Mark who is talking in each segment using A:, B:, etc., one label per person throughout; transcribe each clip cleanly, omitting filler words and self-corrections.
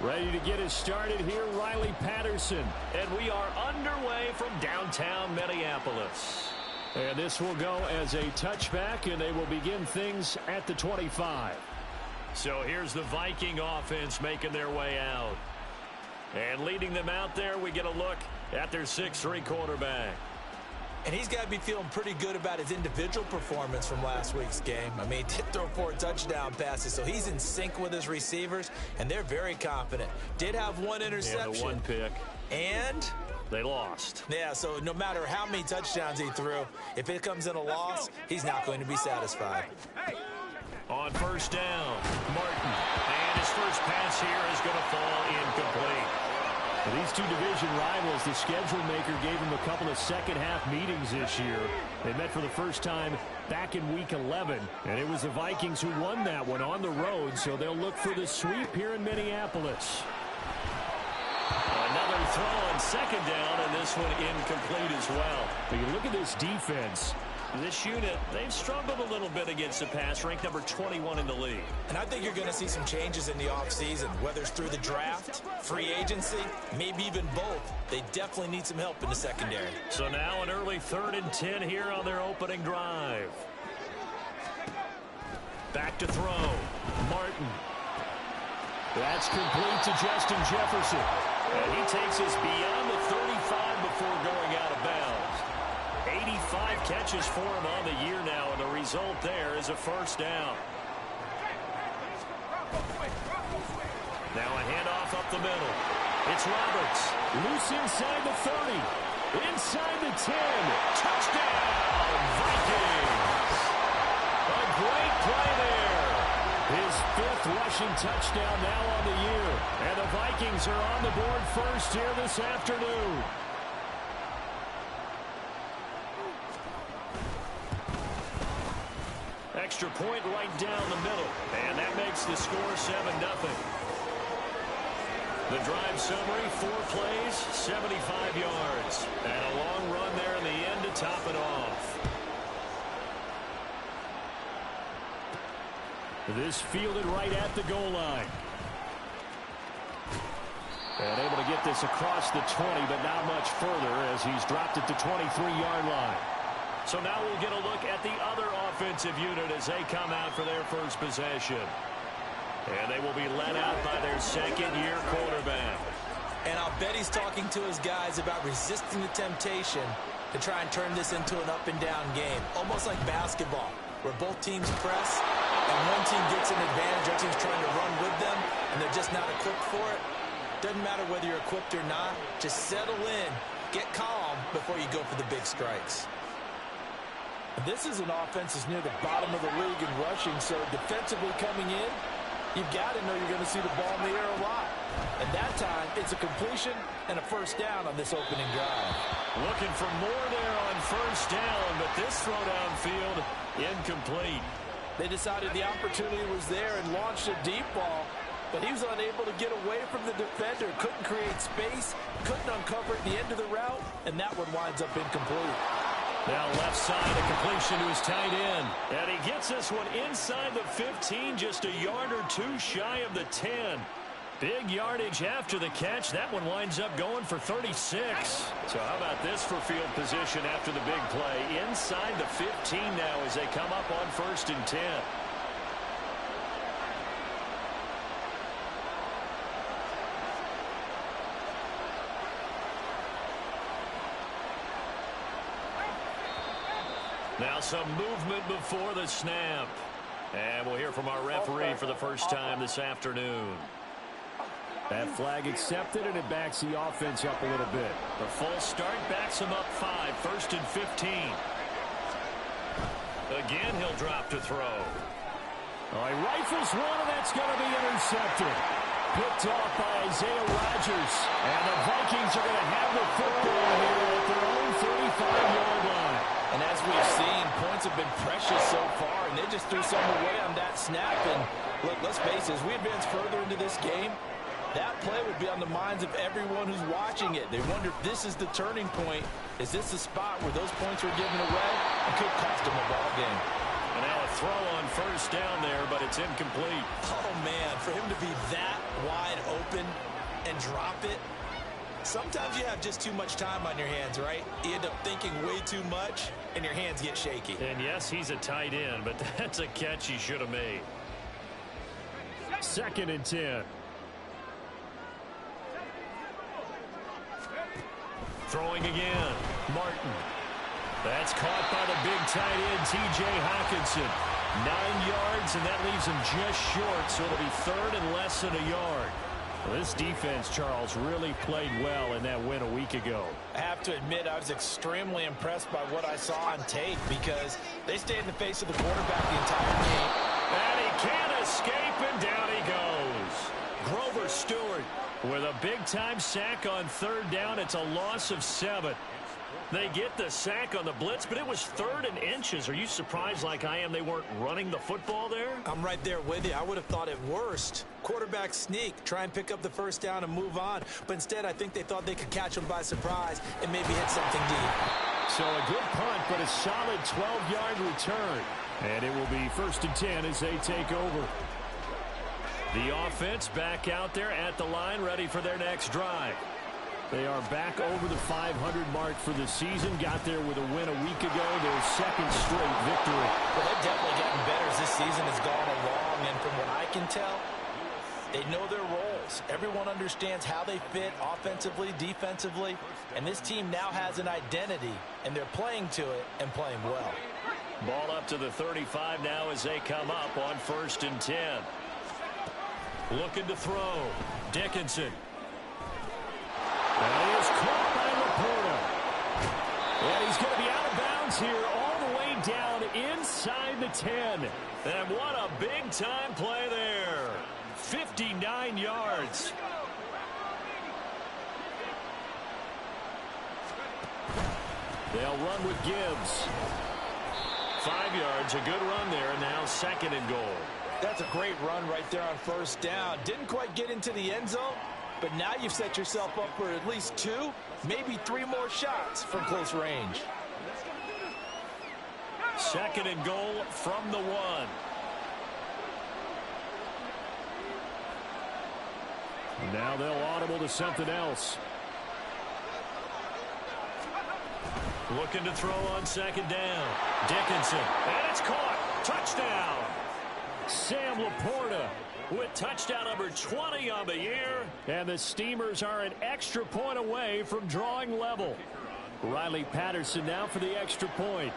A: Ready to get us started here, Riley Patterson.
B: And we are underway from downtown Minneapolis.
A: And this will go as a touchback, and they will begin things at the 25.
B: So here's the Viking offense making their way out. And leading them out there, we get a look at their 6'3" quarterback.
C: And he's got to be feeling pretty good about his individual performance from last week's game. I mean, he did throw 4 touchdown passes, so he's in sync with his receivers, and they're very confident. Did have 1 interception.
B: Yeah, the 1 pick.
C: And
B: they lost.
C: Yeah, so no matter how many touchdowns he threw, if it comes in a loss, he's not going to be satisfied.
B: On first down, Martin. And his first pass here is going to fall incomplete.
A: For these two division rivals, the schedule maker gave them a couple of second-half meetings this year. They met for the first time back in Week 11, and it was the Vikings who won that one on the road, so they'll look for the sweep here in Minneapolis.
B: Another throw on second down, and this one incomplete as well.
A: But you look at this defense.
B: This unit, they've struggled a little bit against the pass, ranked number 21 in the league.
C: And I think you're going to see some changes in the offseason, whether it's through the draft, free agency, maybe even both. They definitely need some help in the secondary.
B: So now an early 3rd and 10 here on their opening drive. Back to throw. Martin.
A: That's complete to Justin Jefferson.
B: And he takes us beyond the 35 before going out of bounds. 85 catches for him on the year now, and the result there is a first down. Now a handoff up the middle. It's Roberts.
A: Loose inside the 30. Inside the 10.
B: Touchdown, Vikings. A great play there.
A: His 5th rushing touchdown now on the year. And the Vikings are on the board first here this afternoon.
B: Extra point right down the middle. And that makes the score 7-0. The drive summary, 4 plays, 75 yards. And a long run there in the end to top it off.
A: This fielded right at the goal line. And able to get this across the 20, but not much further as he's dropped it to 23-yard line.
B: So now we'll get a look at the other offensive unit as they come out for their first possession. And they will be led out by their second-year quarterback.
C: And I'll bet he's talking to his guys about resisting the temptation to try and turn this into an up-and-down game. Almost like basketball, where both teams press, and one team gets an advantage, the other team's trying to run with them, and they're just not equipped for it. Doesn't matter whether you're equipped or not. Just settle in, get calm before you go for the big strikes. This is an offense that's near the bottom of the league in rushing, so defensively coming in, you've got to know you're going to see the ball in the air a lot. And that time, it's a completion and a first down on this opening drive.
B: Looking for more there on first down, but this throw downfield, incomplete.
C: They decided the opportunity was there and launched a deep ball, but he was unable to get away from the defender, couldn't create space, couldn't uncover at the end of the route, and that one winds up incomplete.
B: Now left side, a completion to his tight end. And he gets this one inside the 15, just a yard or 2 shy of the 10. Big yardage after the catch. That one winds up going for 36. So how about this for field position after the big play? Inside the 15 now as they come up on 1st and 10. Now some movement before the snap. And we'll hear from our referee for the first time this afternoon.
A: That flag accepted, and it backs the offense up a little bit.
B: The full start backs him up 5, 1st and 15. Again, he'll drop to throw.
A: All right, rifles one, and that's going to be intercepted. Picked off by Isaiah Rodgers. And the Vikings are going to have the football here at their own 35-yard line.
C: And as we've seen, points have been precious so far, and they just threw some away on that snap. And look, let's face it, as we advance further into this game, that play will be on the minds of everyone who's watching it. They wonder if this is the turning point. Is this the spot where those points were given away and could cost them a ball game?
B: And now a throw on first down there, but it's incomplete.
C: Oh, man, for him to be that wide open and drop it. Sometimes you have just too much time on your hands, right? You end up thinking way too much, and your hands get shaky.
B: And yes, he's a tight end, but that's a catch he should have made.
A: 2nd and 10.
B: Throwing again. Martin. That's caught by the big tight end, T.J. Hockenson. 9 yards, and that leaves him just short, so it'll be 3rd and less than a yard. Well, this defense, Charles, really played well in that win a week ago.
C: I have to admit, I was extremely impressed by what I saw on tape because they stayed in the face of the quarterback the entire game.
B: And he can't escape, and down he goes. Grover Stewart with a big-time sack on 3rd down. It's a loss of 7. They get the sack on the blitz, but it was 3rd and inches. Are you surprised like I am they weren't running the football there?
C: I'm right there with you. I would have thought at worst. Quarterback sneak, try and pick up the first down and move on. But instead, I think they thought they could catch him by surprise and maybe hit something deep.
A: So a good punt, but a solid 12-yard return. And it will be 1st and 10 as they take over.
B: The offense back out there at the line, ready for their next drive.
A: They are back over the 500 mark for the season. Got there with a win a week ago. Their 2nd straight victory.
C: Well, they've definitely gotten better as this season has gone along. And from what I can tell, they know their roles. Everyone understands how they fit offensively, defensively. And this team now has an identity. And they're playing to it and playing well.
B: Ball up to the 35 now as they come up on 1st and 10. Looking to throw. Dickinson.
A: And he is caught by Laporta. And he's going to be out of bounds here all the way down inside the 10.
B: And what a big-time play there. 59 yards.
A: They'll run with Gibbs.
B: 5 yards, a good run there, and now 2nd and goal.
C: That's a great run right there on first down. Didn't quite get into the end zone, but now you've set yourself up for at least 2, maybe 3 more shots from close range.
B: 2nd and goal from the 1.
A: Now they'll audible to something else.
B: Looking to throw on 2nd down. Dickinson, and it's caught. Touchdown.
A: Sam Laporta
B: with touchdown number 20 on the year.
A: And the Steamers are an extra point away from drawing level. Riley Patterson now for the extra point.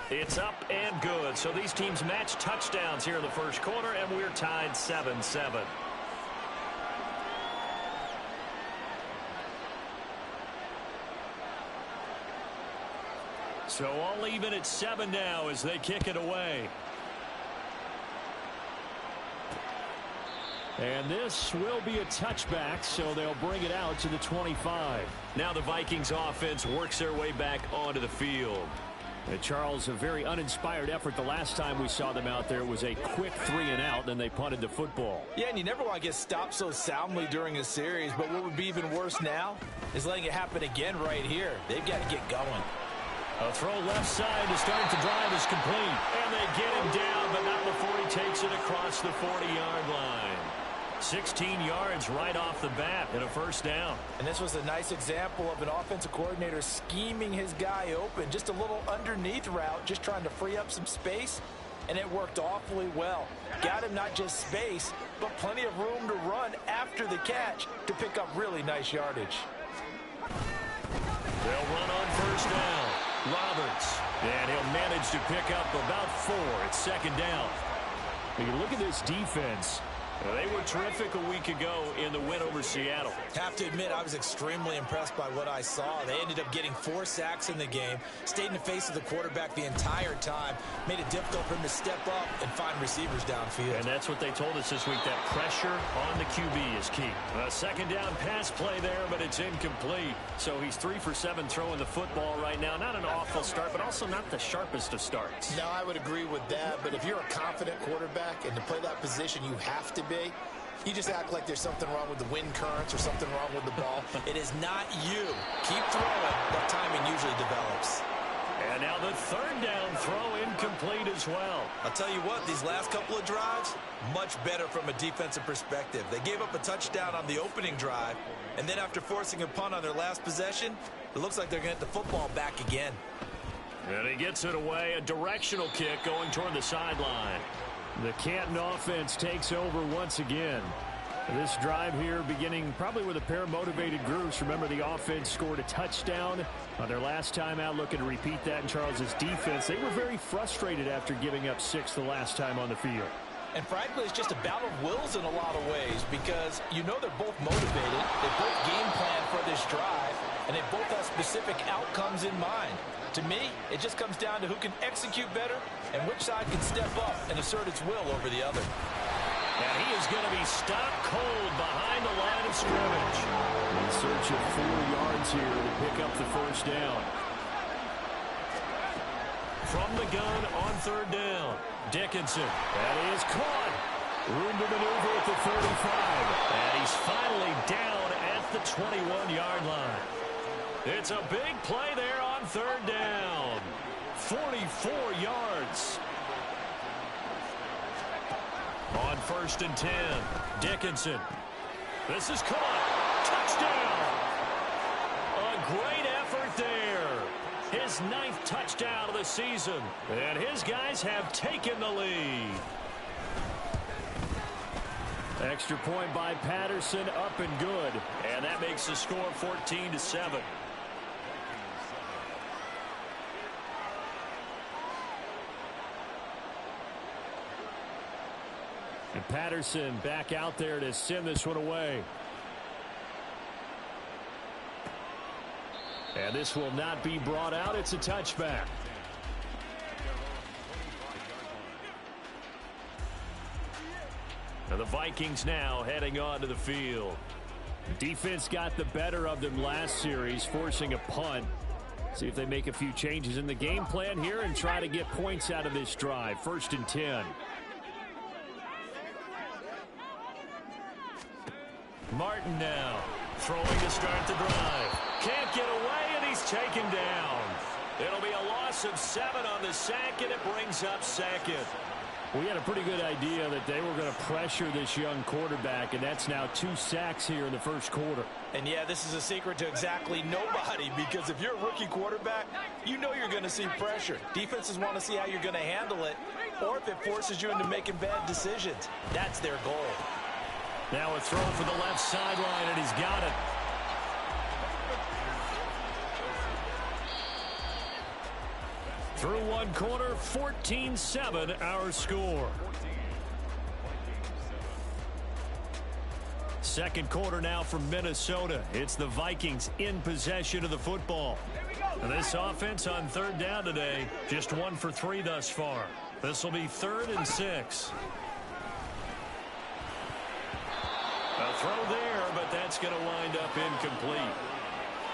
B: It's up and good. So these teams match touchdowns here in the first quarter, and we're tied 7-7. So all even at 7 now as they kick it away.
A: And this will be a touchback, so they'll bring it out to the 25.
B: Now the Vikings offense works their way back onto the field.
A: Charles, a very uninspired effort. The last time we saw them out there was a quick 3-and-out, then they punted the football.
C: Yeah, and you never want to get stopped so soundly during a series, but what would be even worse now is letting it happen again right here. They've got to get going.
B: A throw left side to start the drive is complete. And they get him down, but not before he takes it across the 40-yard line. 16 yards right off the bat and a first down.
C: And this was a nice example of an offensive coordinator scheming his guy open. Just a little underneath route, just trying to free up some space, and it worked awfully well. Got him not just space, but plenty of room to run after the catch to pick up really nice yardage.
B: They'll run on first down. Roberts, and he'll manage to pick up about 4 at 2nd down.
A: When you look at this defense,
B: they were terrific a week ago in the win over Seattle.
C: Have to admit, I was extremely impressed by what I saw. They ended up getting 4 sacks in the game, stayed in the face of the quarterback the entire time, made it difficult for him to step up and find receivers downfield.
B: And that's what they told us this week, that pressure on the QB is key. A 2nd down pass play there, but it's incomplete. So he's 3 for 7 throwing the football right now. Not an awful start, but also not the sharpest of starts.
C: No, I would agree with that, but if you're a confident quarterback and to play that position you have to be, You just act like there's something wrong with the wind currents or something wrong with the ball. It is not you. Keep throwing. That timing usually develops.
B: And now the third down throw incomplete as well.
C: I'll tell you what, these last couple of drives, much better from a defensive perspective. They gave up a touchdown on the opening drive, and then after forcing a punt on their last possession, it looks like they're going to get the football back again.
B: And he gets it away, a directional kick going toward the sideline.
A: The Canton offense takes over once again. This drive here beginning probably with a pair of motivated groups. Remember, the offense scored a touchdown on their last time out, looking to repeat that in Charles's defense. They were very frustrated after giving up 6 the last time on the field.
C: And frankly, it's just a battle of wills in a lot of ways because you know they're both motivated. They both game plan for this drive, and they both have specific outcomes in mind. To me, it just comes down to who can execute better and which side can step up and assert its will over the other.
B: And he is going to be stopped cold behind the line of scrimmage.
A: In search of 4 yards here to pick up the first down.
B: From the gun on third down, Dickinson. That is caught.
A: Room to maneuver at the 35.
B: And he's finally down at the 21-yard line. It's a big play there on third down. 44 yards. On first and 10, Dickinson. This is caught. Touchdown. A great effort there. His 9th touchdown of the season. And his guys have taken the lead.
A: Extra point by Patterson, up and good.
B: And that makes the score 14-7.
A: And Patterson back out there to send this one away. And this will not be brought out. It's a touchback.
B: And the Vikings now heading onto the field.
A: Defense got the better of them last series, forcing a punt. See if they make a few changes in the game plan here and try to get points out of this drive. First and 10.
B: Martin now throwing to start the drive. Can't get away, and he's taken down. It'll be a loss of 7 on the sack, and it brings up second.
A: We had a pretty good idea that they were going to pressure this young quarterback, and that's now 2 sacks here in the first quarter.
C: And yeah, this is a secret to exactly nobody, because if you're a rookie quarterback, you know you're going to see pressure. Defenses want to see how you're going to handle it, or if it forces you into making bad decisions. That's their goal.
B: Now a throw for the left sideline, and he's got it. Through one quarter, 14-7 our score. Second quarter now from Minnesota. It's the Vikings in possession of the football. And this offense on third down today, just 1 for 3 thus far. This will be 3rd and 6. A throw there, but that's going to wind up incomplete.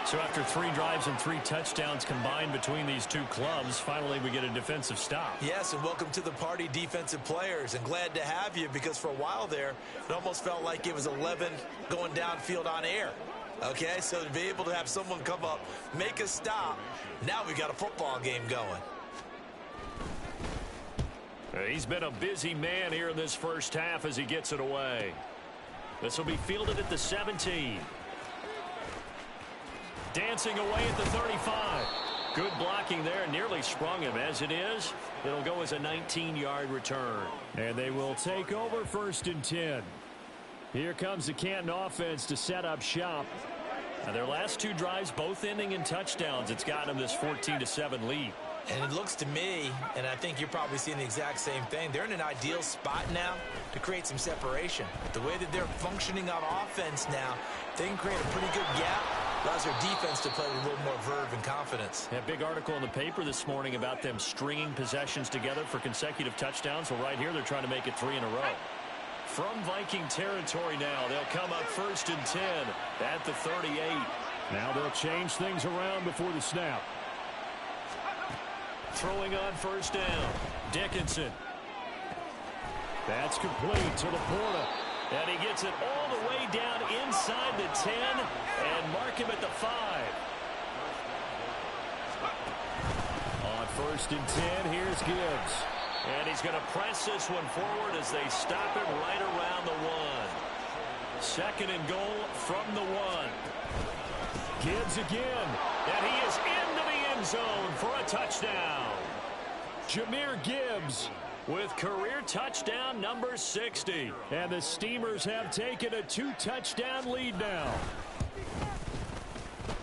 B: So after 3 drives and 3 touchdowns combined between these two clubs, finally we get a defensive stop.
C: Yes, and welcome to the party, defensive players, and glad to have you, because for a while there, it almost felt like it was 11 going downfield on air. Okay, so to be able to have someone come up, make a stop, now we got a football game going.
B: He's been a busy man here in this first half as he gets it away. This will be fielded at the 17. Dancing away at the 35. Good blocking there, nearly sprung him. As it is, it'll go as a 19-yard return.
A: And they will take over first and 10. Here comes the Canton offense to set up shop.
B: Now their last 2 drives both ending in touchdowns. It's gotten them this 14-7 lead.
C: And it looks to me, and I think you're probably seeing the exact same thing, they're in an ideal spot now to create some separation. The way that they're functioning on offense now, they can create a pretty good gap. Allows their defense to play with a little more verve and confidence.
B: A big article in the paper this morning about them stringing possessions together for consecutive touchdowns. Well, right here, they're trying to make it 3 in a row. From Viking territory now, they'll come up first and 10 at the 38.
A: Now they'll change things around before the snap.
B: Throwing on first down, Dickinson.
A: That's complete to LaPorta.
B: And he gets it all the way down inside the 10 and mark him at the 5. On 1st and 10, here's Gibbs. And he's going to press this one forward as they stop it right around the 1. 2nd and goal from the 1.
A: Gibbs again.
B: And he is into the end zone for a touchdown.
A: Jahmyr Gibbs
B: with career touchdown number 60.
A: And the Steamers have taken a 2-touchdown lead now.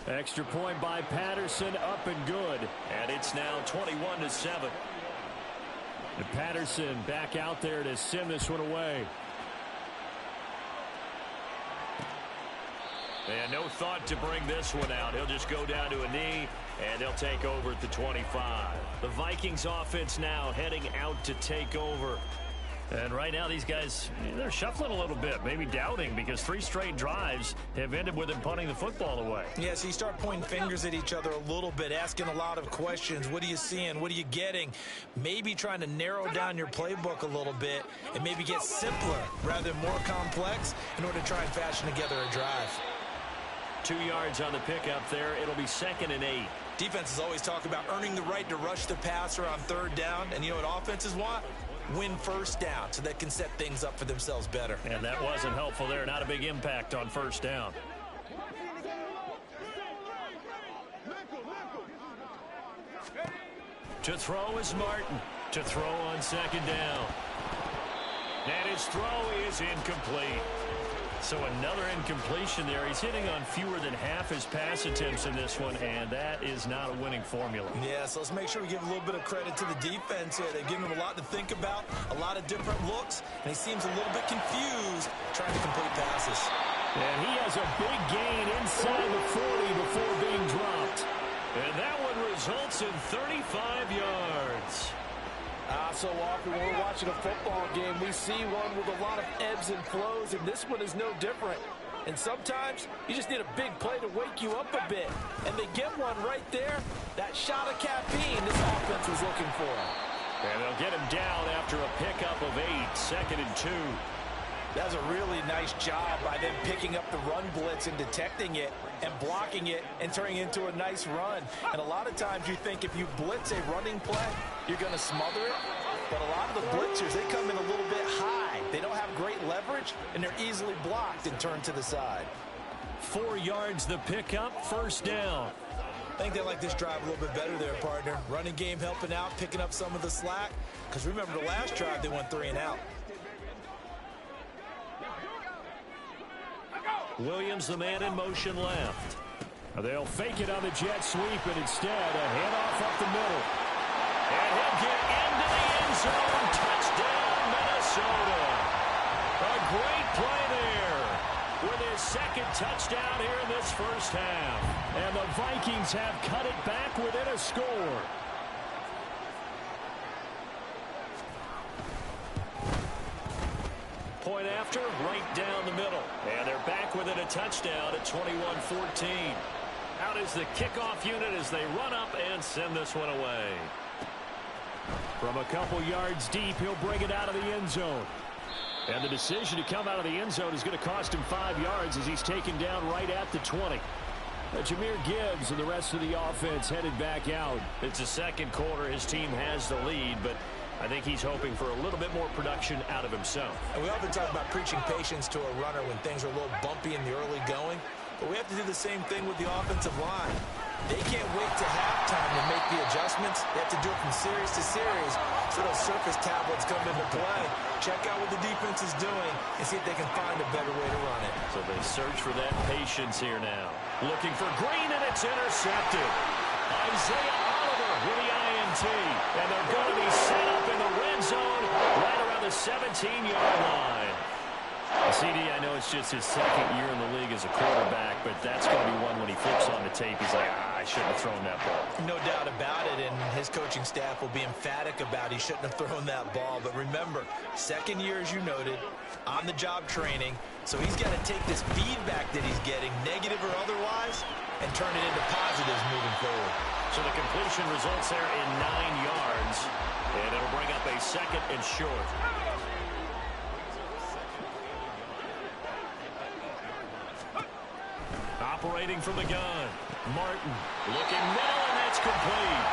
A: Extra point by Patterson, up and good.
B: And it's now 21-7.
A: And Patterson back out there to send this one away.
B: And no thought to bring this one out. He'll just go down to a knee, and he'll take over at the 25. The Vikings offense now heading out to take over. And right now these guys, they're shuffling a little bit, maybe doubting, because 3 straight drives have ended with them punting the football away.
C: Yeah, so you start pointing fingers at each other a little bit, asking a lot of questions. What are you seeing? What are you getting? Maybe trying to narrow down your playbook a little bit and maybe get simpler rather than more complex in order to try and fashion together a drive.
B: 2 yards on the pickup there. It'll be 2nd and 8.
C: Defenses always talk about earning the right to rush the passer on 3rd down. And you know what offenses want? Win 1st down so they can set things up for themselves better.
B: And that wasn't helpful there. Not a big impact on 1st down. To throw is Martin. To throw on 2nd down. And his throw is incomplete. So another incompletion there. He's hitting on fewer than half his pass attempts in this one, and that is not a winning formula.
C: Yeah, so let's make sure we give a little bit of credit to the defense here. They've given him a lot to think about, a lot of different looks, and he seems a little bit confused trying to complete passes.
A: And he has a big gain inside the 40 before being dropped.
B: And that one results in 35 yards.
D: So often when we're watching a football game, we see one with a lot of ebbs and flows, and this one is no different. And sometimes you just need a big play to wake you up a bit. And they get one right there. That shot of caffeine this offense was looking for.
B: And they'll get him down after a pickup of 8, 2nd and 2.
C: That was a really nice job by them picking up the run blitz and detecting it and blocking it and turning it into a nice run. And a lot of times you think if you blitz a running play, you're going to smother it. But a lot of the blitzers, they come in a little bit high. They don't have great leverage, and they're easily blocked and turned to the side.
B: 4 yards the pickup, 1st down.
C: I think they like this drive a little bit better there, partner. Running game helping out, picking up some of the slack. Because remember, the last drive, they went 3 and out.
B: Williams, the man in motion left.
A: They'll fake it on the jet sweep, and instead a handoff up the middle.
B: And he'll get into the end zone. Touchdown, Minnesota. A great play there with his 2nd touchdown here in this 1st half.
A: And the Vikings have cut it back within a score.
B: Point after, right down the middle. And they're back within a touchdown at 21-14. Out is the kickoff unit as they run up and send this one away.
A: From a couple yards deep, he'll bring it out of the end zone. And the decision to come out of the end zone is going to cost him 5 yards as he's taken down right at the 20. Jahmyr Gibbs and the rest of the offense headed back out.
B: It's the 2nd quarter. His team has the lead, but I think he's hoping for a little bit more production out of himself.
C: And we often talk about preaching patience to a runner when things are a little bumpy in the early going. But we have to do the same thing with the offensive line. They can't wait to halftime to make the adjustments. They have to do it from series to series so those surface tablets come into play. Check out what the defense is doing and see if they can find a better way to run it.
B: So they search for that patience here now. Looking for Green, and it's intercepted. Isaiah Oliver with the INT. And they're going to be set up in the red zone right around the 17-yard line. CD, I know it's just his 2nd year in the league as a quarterback, but that's going to be one when he flips on the tape. He's like, I shouldn't have thrown that ball.
C: No doubt about it, and his coaching staff will be emphatic about he shouldn't have thrown that ball. But remember, 2nd year, as you noted, on-the-job training. So he's got to take this feedback that he's getting, negative or otherwise, and turn it into positives moving forward.
B: So the completion results there in 9 yards, and it'll bring up a 2nd and short. Operating from the gun. Martin looking middle, and that's complete.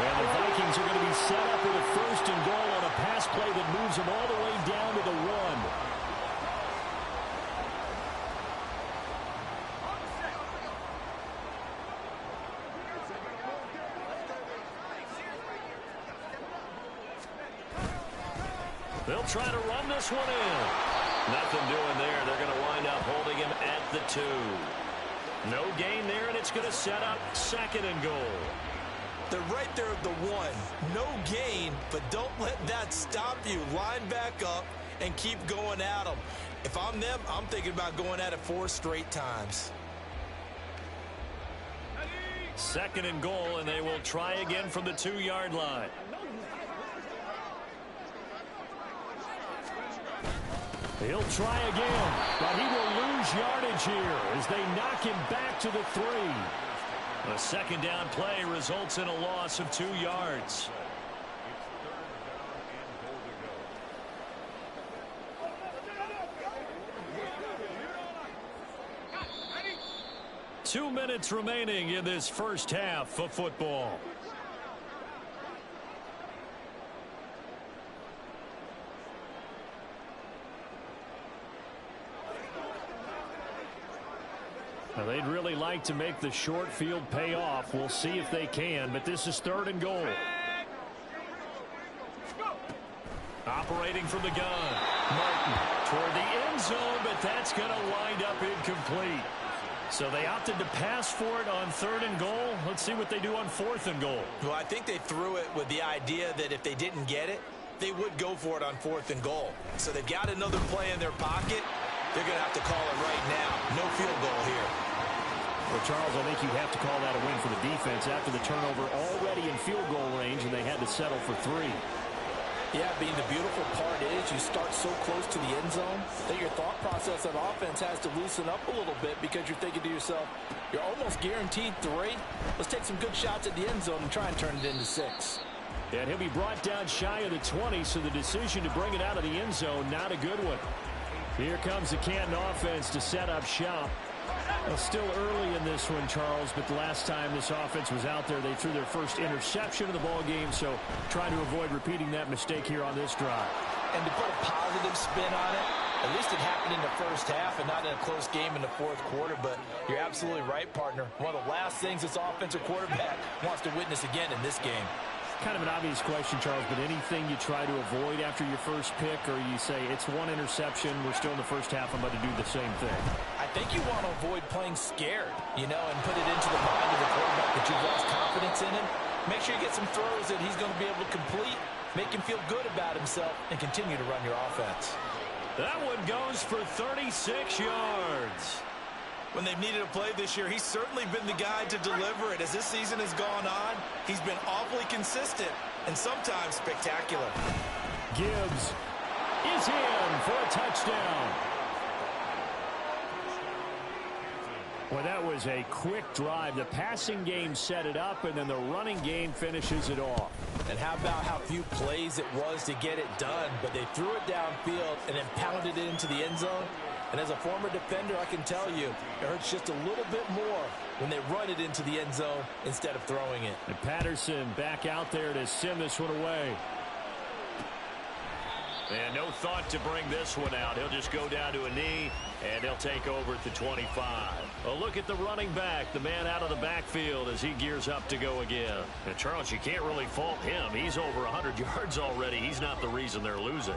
B: And the Vikings are going to be set up with a 1st and goal on a pass play that moves them all the way down to the 1. They'll try to run this one in. Nothing doing there. They're going to wind up holding him at the 2. No gain there, and it's going to set up 2nd and goal.
C: They're right there at the 1. No gain, but don't let that stop you. Line back up and keep going at them. If I'm them, I'm thinking about going at it 4 straight times.
B: 2nd and goal, and they will try again from the 2-yard line. He'll try again, but he will lose yardage here as they knock him back to the 3. A 2nd down play results in a loss of 2 yards. Two minutes remaining in this first half of football. Now, they'd really like to make the short field pay off. We'll see if they can, but this is 3rd and goal. Operating from the gun. Martin toward the end zone, but that's going to wind up incomplete. So they opted to pass for it on 3rd and goal. Let's see what they do on 4th and goal.
C: Well, I think they threw it with the idea that if they didn't get it, they would go for it on 4th and goal. So they've got another play in their pocket. They're going to have to call it right now. No field goal here.
A: Well, Charles, I think you have to call that a win for the defense after the turnover already in field goal range, and they had to settle for 3.
D: Yeah, being the beautiful part is you start so close to the end zone that your thought process on offense has to loosen up a little bit because you're thinking to yourself, you're almost guaranteed 3. Let's take some good shots at the end zone and try and turn it into 6.
A: And he'll be brought down shy of the 20, so the decision to bring it out of the end zone, not a good one. Here comes the Canton offense to set up shop. Well, still early in this one, Charles, but the last time this offense was out there, they threw their first interception of the ball game, so trying to avoid repeating that mistake here on this drive.
D: And to put a positive spin on it, at least it happened in the first half and not in a close game in the 4th quarter, but you're absolutely right, partner. One of the last things this offensive quarterback wants to witness again in this game.
A: Kind of an obvious question, Charles, but anything you try to avoid after your first pick, or you say it's 1 interception, we're still in the first half, I'm about to do the same thing?
D: I think you want to avoid playing scared, and put it into the mind of the quarterback that you've lost confidence in him. Make sure you get some throws that he's going to be able to complete, make him feel good about himself, and continue to run your offense.
B: That one goes for 36 yards.
C: When they've needed a play this year, he's certainly been the guy to deliver it. As this season has gone on, he's been awfully consistent and sometimes spectacular.
A: Gibbs is in for a touchdown. Well, that was a quick drive. The passing game set it up, and then the running game finishes it off.
D: And how about how few plays it was to get it done, but they threw it downfield and then pounded it into the end zone. And as a former defender, I can tell you, it hurts just a little bit more when they run it into the end zone instead of throwing it.
A: And Patterson back out there to send this one away.
B: And no thought to bring this one out. He'll just go down to a knee, and he'll take over at the 25. A look at the running back, the man out of the backfield as he gears up to go again. And Charles, you can't really fault him. He's over 100 yards already. He's not the reason they're losing.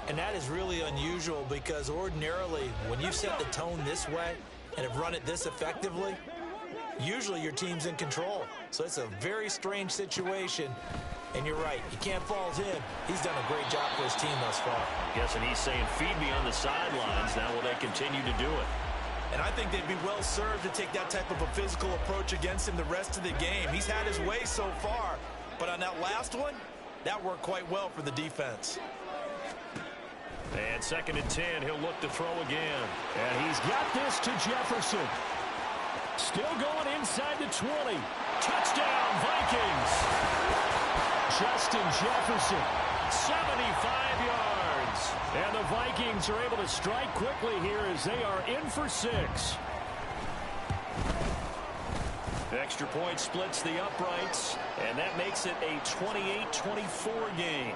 C: And that is really unusual because ordinarily when you set the tone this way and have run it this effectively, usually your team's in control. So it's a very strange situation. And you're right, you can't fault him. He's done a great job for his team thus far.
B: Guessing he's saying, feed me on the sidelines. Now will they continue to do it?
C: And I think they'd be well served to take that type of a physical approach against him the rest of the game. He's had his way so far. But on that last one, that worked quite well for the defense.
B: And 2nd and 10, he'll look to throw again.
A: And he's got this to Jefferson. Still going inside the 20. Touchdown, Vikings. Justin Jefferson, 75 yards. And the Vikings are able to strike quickly here as they are in for 6.
B: extra point splits the uprights, and that makes it a 28-24 game.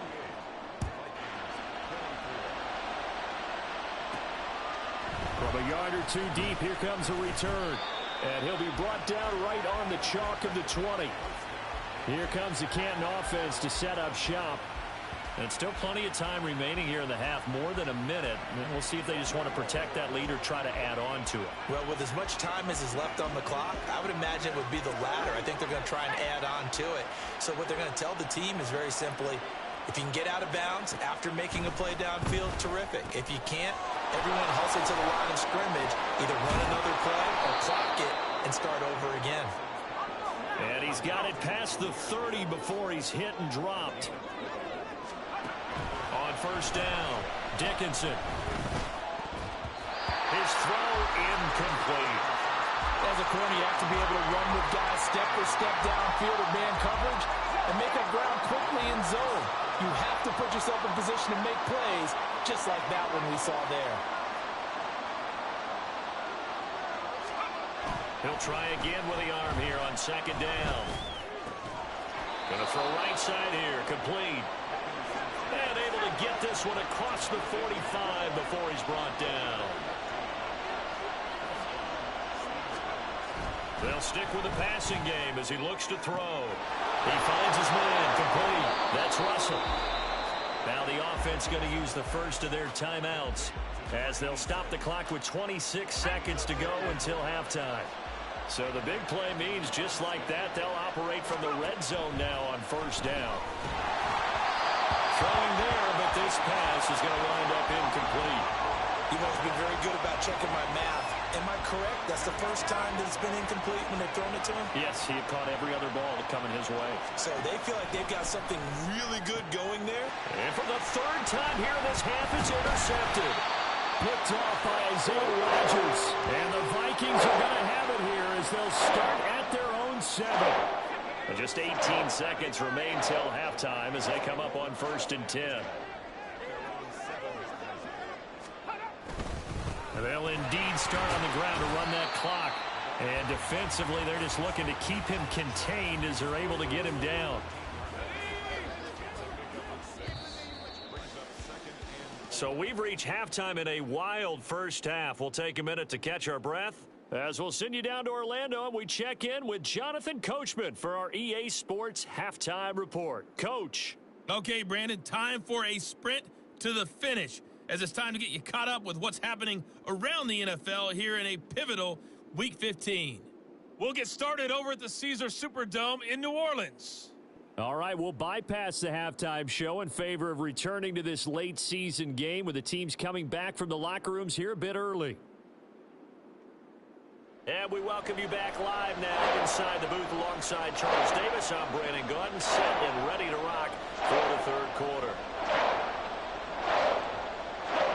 A: From a yard or two deep, here comes a return. And he'll be brought down right on the chalk of the 20. Here comes the Canton offense to set up shop.
B: And still plenty of time remaining here in the half, more than a minute. And we'll see if they just want to protect that lead or try to add on to it.
C: Well, with as much time as is left on the clock, I would imagine it would be the latter. I think they're going to try and add on to it. So what they're going to tell the team is very simply, if you can get out of bounds after making a play downfield, terrific. If you can't, everyone hustle to the line of scrimmage, either run another play or clock it and start over again.
A: And he's got it past the 30 before he's hit and dropped.
B: On first down, Dickinson.
A: His throw incomplete.
D: As a corner, you have to be able to run with guys step for step downfield or man coverage and make up ground quickly in zone. You have to put yourself in position to make plays, just like that one we saw there.
B: He'll try again with the arm here on second down. Gonna throw right side here, complete. And able to get this one across the 45 before he's brought down. They'll stick with the passing game as he looks to throw. He finds his man, complete. That's Russell. Now the offense going to use the first of their timeouts as they'll stop the clock with 26 seconds to go until halftime. So the big play means just like that, they'll operate from the red zone now on first down. Throwing there, but this pass is going to wind up incomplete.
C: You must be very good about checking my math. Am I correct? That's the first time that it's been incomplete when they've thrown it to him?
A: Yes, he had caught every other ball coming his way.
C: So they feel like they've got something really good going there?
B: And for the third time here this half, it's intercepted.
A: Picked off by Isaiah Rodgers. And the Vikings are going to have it here as they'll start at their own 7.
B: And just 18 seconds remain till halftime as they come up on 1st and 10. They'll indeed start on the ground to run that clock. And defensively, they're just looking to keep him contained as they're able to get him down. So we've reached halftime in a wild first half. We'll take a minute to catch our breath as we'll send you down to Orlando and we check in with Jonathan Coachman for our EA Sports Halftime Report. Coach.
E: Okay, Brandon, time for a sprint to the finish, as it's time to get you caught up with what's happening around the NFL here in a pivotal Week 15. We'll get started over at the Caesars Superdome in New Orleans.
A: All right, we'll bypass the halftime show in favor of returning to this late season game with the teams coming back from the locker rooms here a bit early.
B: And we welcome you back live now inside the booth alongside Charles Davis. I'm Brandon Gaudin, set and ready to rock for the third quarter.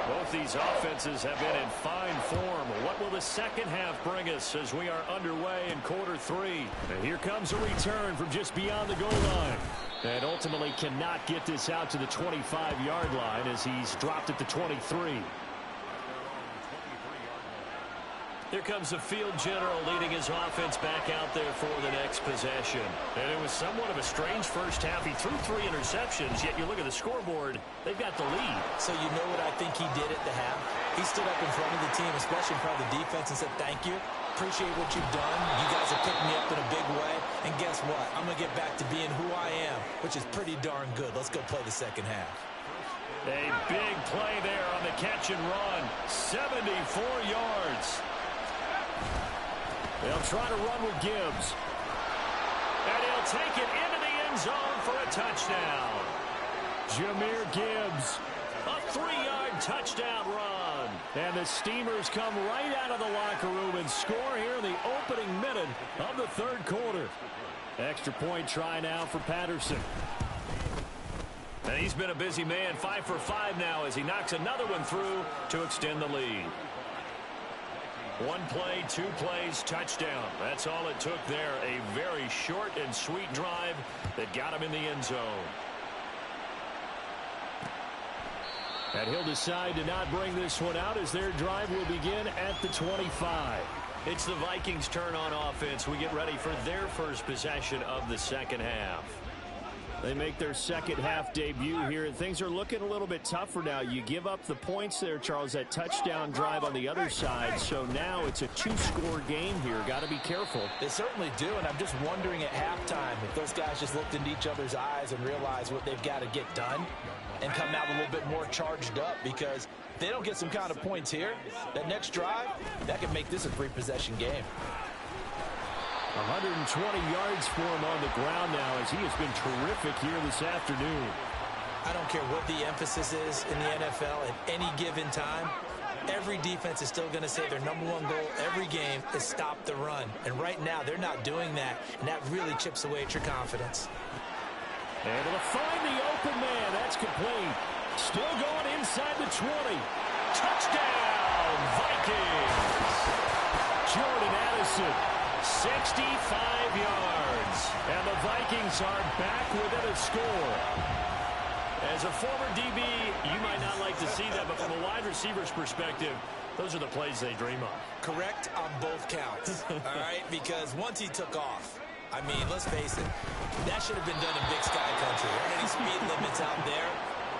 B: Both these offenses have been in fine form. What will the second half bring us as we are underway in quarter 3? And here comes a return from just beyond the goal line. And ultimately cannot get this out to the 25-yard line as he's dropped at the 23. Here comes the field general leading his offense back out there for the next possession. And it was somewhat of a strange first half. He threw 3 interceptions, yet you look at the scoreboard, they've got the lead.
C: So you know what I think he did at the half? He stood up in front of the team, especially in front of the defense, and said, thank you. Appreciate what you've done. You guys have picked me up in a big way. And guess what? I'm going to get back to being who I am, which is pretty darn good. Let's go play the second half.
B: A big play there on the catch and run. 74 yards. They'll try to run with Gibbs. And he'll take it into the end zone for a touchdown.
A: Jahmyr Gibbs.
B: A 3-yard touchdown run.
A: And the Steamers come right out of the locker room and score here in the opening minute of the third quarter. Extra point try now for Patterson.
B: And he's been a busy man, 5 for 5 now as he knocks another one through to extend the lead. 1 play, 2 plays, touchdown. That's all it took there. A very short and sweet drive that got him in the end zone.
A: And he'll decide to not bring this one out as their drive will begin at the 25.
B: It's the Vikings' turn on offense. We get ready for their first possession of the second half.
A: They make their second half debut here, and things are looking a little bit tougher now. You give up the points there, Charles, that touchdown drive on the other side. So now it's a two-score game here. Got to be careful.
D: They certainly do, and I'm just wondering at halftime if those guys just looked into each other's eyes and realized what they've got to get done and come out a little bit more charged up, because if they don't get some kind of points here, that next drive, that could make this a three-possession game.
A: 120 yards for him on the ground now, as he has been terrific here this afternoon.
C: I don't care what the emphasis is in the NFL at any given time. Every defense is still going to say their #1 goal every game is stop the run. And right now, they're not doing that, and that really chips away at your confidence.
A: Able to find the open man. That's complete. Still going inside the 20. Touchdown, Vikings! Jordan Addison, 65 yards. And the Vikings are back within a score.
B: As a former DB, you might not like to see that, but from a wide receiver's perspective, those are the plays they dream of.
C: Correct on both counts, all right? Because once he took off, I mean, let's face it, that should have been done in Big Sky Country. There aren't any speed limits out there,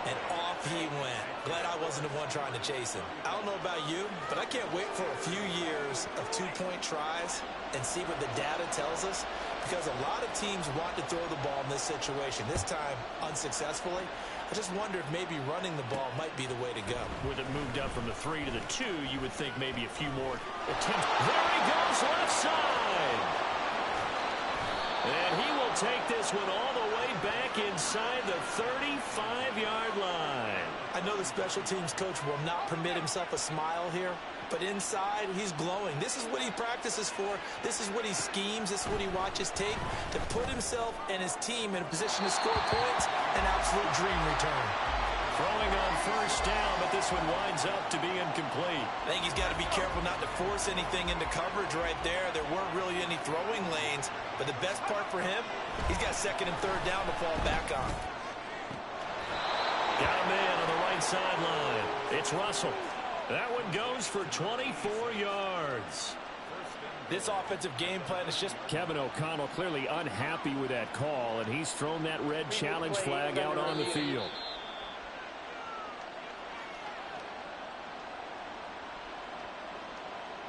C: and off he went. Glad I wasn't the one trying to chase him. I don't know about you, but I can't wait for a few years of two-point tries and see what the data tells us, because a lot of teams want to throw the ball in this situation. This time, unsuccessfully. I just wonder if maybe running the ball might be the way to go.
B: With it moved up from the 3 to the 2, you would think maybe a few more attempts. There he goes, left side. And he will take this one all the way back inside the 35-yard line.
C: I know the special teams coach will not permit himself a smile here, but inside, he's glowing. This is what he practices for. This is what he schemes. This is what he watches tape to put himself and his team in a position to score points. An absolute dream return.
B: Throwing on first down, but this one winds up to be incomplete.
C: I think he's got to be careful not to force anything into coverage right there. There weren't really any throwing lanes, but the best part for him, he's got second and third down to fall back on.
B: Got a man on the right sideline. It's Russell. That one goes for 24 yards.
D: This offensive game plan is just...
A: Kevin O'Connell clearly unhappy with that call, and he's thrown that red challenge flag out on the field.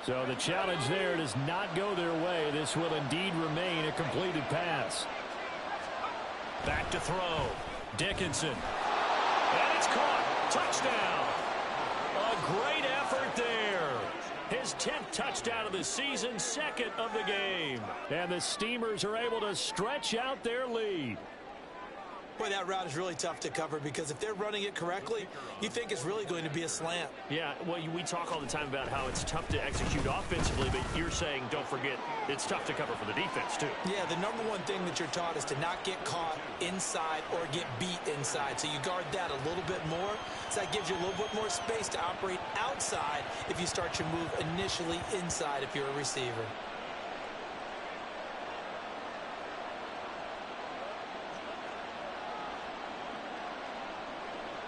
A: So the challenge there does not go their way. This will indeed remain a completed pass.
B: Back to throw. Dickinson. And it's caught. Touchdown. A great effort there. His 10th touchdown of the season, second of the game.
A: And the Steamers are able to stretch out their lead.
C: Boy, that route is really tough to cover, because if they're running it correctly, you think it's really going to be a slant.
B: Yeah, well, we talk all the time about how it's tough to execute offensively, but you're saying, don't forget, it's tough to cover for the defense, too.
C: Yeah, the #1 thing that you're taught is to not get caught inside or get beat inside. So you guard that a little bit more. So that gives you a little bit more space to operate outside if you start your move initially inside if you're a receiver.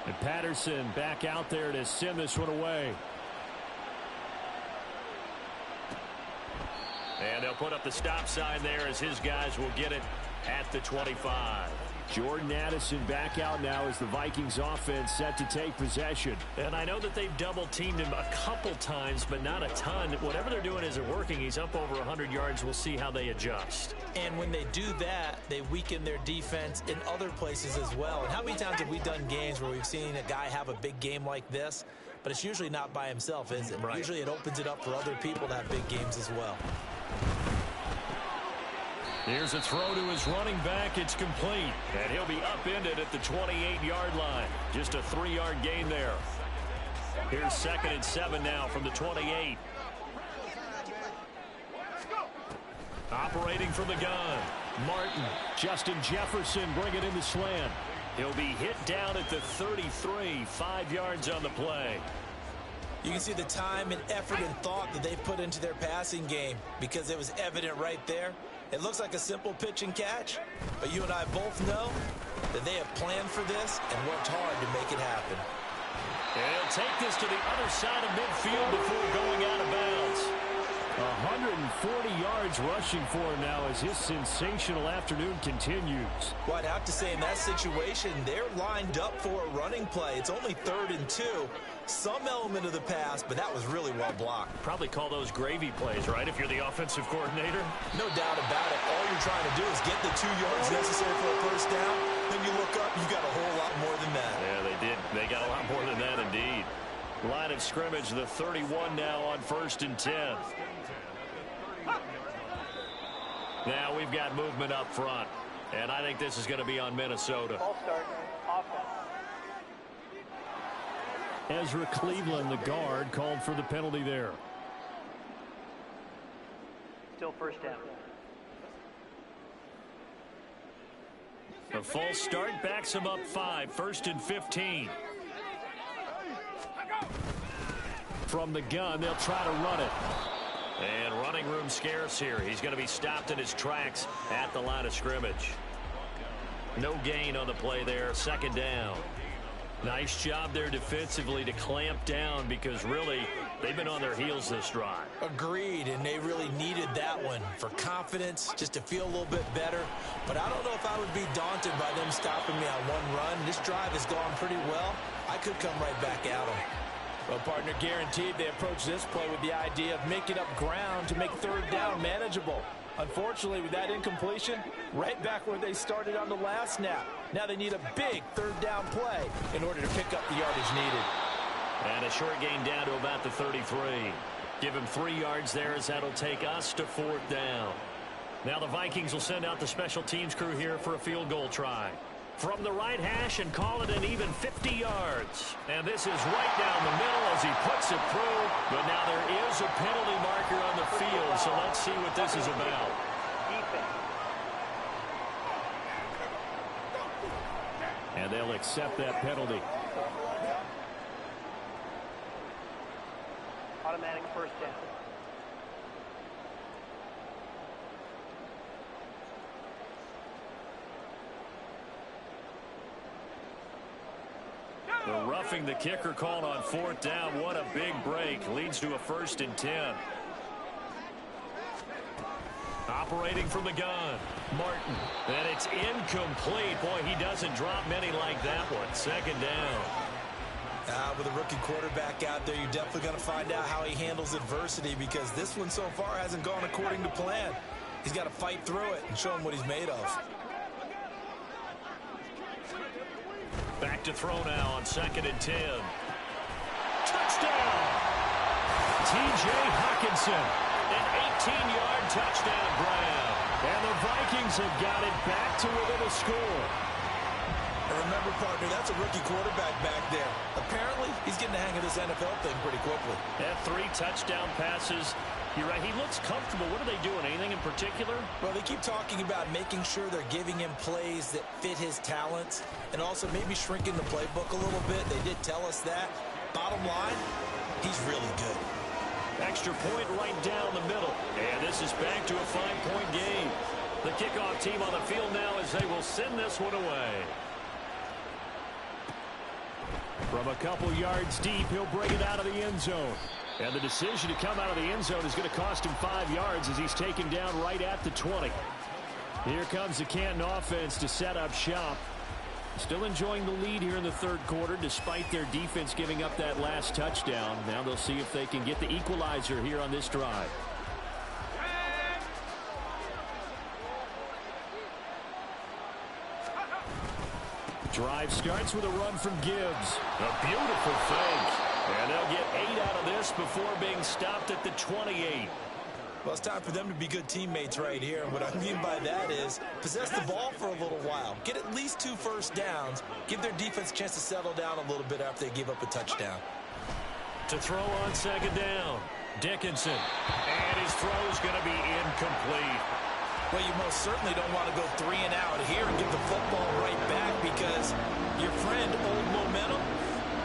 A: And Patterson back out there to send this one away.
B: And they'll put up the stop sign there as his guys will get it at the 25.
A: Jordan Addison back out now as the Vikings offense set to take possession.
B: And I know that they've double-teamed him a couple times, but not a ton. Whatever they're doing isn't working. He's up over 100 yards. We'll see how they adjust.
C: And when they do that, they weaken their defense in other places as well. And how many times have we done games where we've seen a guy have a big game like this, but it's usually not by himself, is it?
B: Right.
C: Usually it opens it up for other people to have big games as well.
B: Here's a throw to his running back. It's complete. And he'll be upended at the 28-yard line. Just a 3-yard gain there. Here's 2nd and 7 now from the 28. Operating from the gun.
A: Martin, Justin Jefferson bring it in the slant.
B: He'll be hit down at the 33, 5 yards on the play.
C: You can see the time and effort and thought that they've put into their passing game, because it was evident right there. It looks like a simple pitch and catch, but you and I both know that they have planned for this and worked hard to make it happen.
B: And he'll take this to the other side of midfield before going out of bounds.
A: 140 yards rushing for him now as his sensational afternoon continues.
C: Well, I'd have to say in that situation, they're lined up for a running play. It's only 3rd and 2. Some element of the pass, but that was really well blocked.
B: Probably call those gravy plays, right, if you're the offensive coordinator?
C: No doubt about it. All you're trying to do is get the 2 yards necessary for a first down. Then you look up, you got a whole lot more than that.
B: Yeah, they did. They got a lot more than that, indeed. Line of scrimmage, the 31 now on 1st and 10. Now we've got movement up front, and I think this is going to be on Minnesota.
F: Ball start, offense.
A: Ezra Cleveland, the guard, called for the penalty there.
F: Still first down.
A: A false start backs him up 5, 1st and 15. From the gun, they'll try to run it.
B: And running room scarce here. He's going to be stopped in his tracks at the line of scrimmage. No gain on the play there. 2nd down. Nice job there defensively to clamp down because really they've been on their heels this drive.
C: Agreed, and they really needed that one for confidence, just to feel a little bit better. But I don't know if I would be daunted by them stopping me on one run. This drive has gone pretty well. I could come right back at them.
D: Well, partner, guaranteed they approach this play with the idea of making up ground to make 3rd down manageable. Unfortunately, with that incompletion, right back where they started on the last snap. Now they need a big 3rd down play in order to pick up the yardage needed.
B: And a short gain down to about the 33. Give him 3 yards there as that'll take us to 4th down. Now the Vikings will send out the special teams crew here for a field goal try. From the right hash and call it an even 50 yards. And this is right down the middle as he puts it through. But now there is a penalty marker on the field, so let's see what this is about.
A: And they'll accept that penalty.
F: Automatic first down.
B: The roughing the kicker called on 4th down. What a big break. Leads to a 1st and 10. Operating from the gun. Martin. And it's incomplete. Boy, he doesn't drop many like that one. 2nd down.
C: With a rookie quarterback out there, you're definitely going to find out how he handles adversity because this one so far hasn't gone according to plan. He's got to fight through it and show him what he's made of.
B: Back to throw now on 2nd and 10. Touchdown! T.J. Hockenson. An 18-yard touchdown grab.
A: And the Vikings have got it back to within a score.
C: And remember, partner, that's a rookie quarterback back there. Apparently, he's getting the hang of this NFL thing pretty quickly.
B: Had 3 touchdown passes. You're right, he looks comfortable. What are they doing? Anything in particular?
C: Well, they keep talking about making sure they're giving him plays that fit his talents and also maybe shrinking the playbook a little bit. They did tell us that. Bottom line, he's really good.
B: Extra point right down the middle. And this is back to a 5-point game. The kickoff team on the field now as they will send this one away.
A: From a couple yards deep, he'll bring it out of the end zone. And the decision to come out of the end zone is going to cost him 5 yards as he's taken down right at the 20. Here comes the Canton offense to set up shop. Still enjoying the lead here in the 3rd quarter despite their defense giving up that last touchdown. Now they'll see if they can get the equalizer here on this drive. Drive starts with a run from Gibbs.
B: A beautiful fake. And they'll get 8 out of this before being stopped at the 28.
C: Well, it's time for them to be good teammates right here. And what I mean by that is possess the ball for a little while. Get at least 2 first downs. Give their defense a chance to settle down a little bit after they give up a touchdown.
B: To throw on 2nd down. Dickinson. And his throw's going to be incomplete.
C: Well, you most certainly don't want to go 3 and out here and give the football right back because your friend, Old Momentum,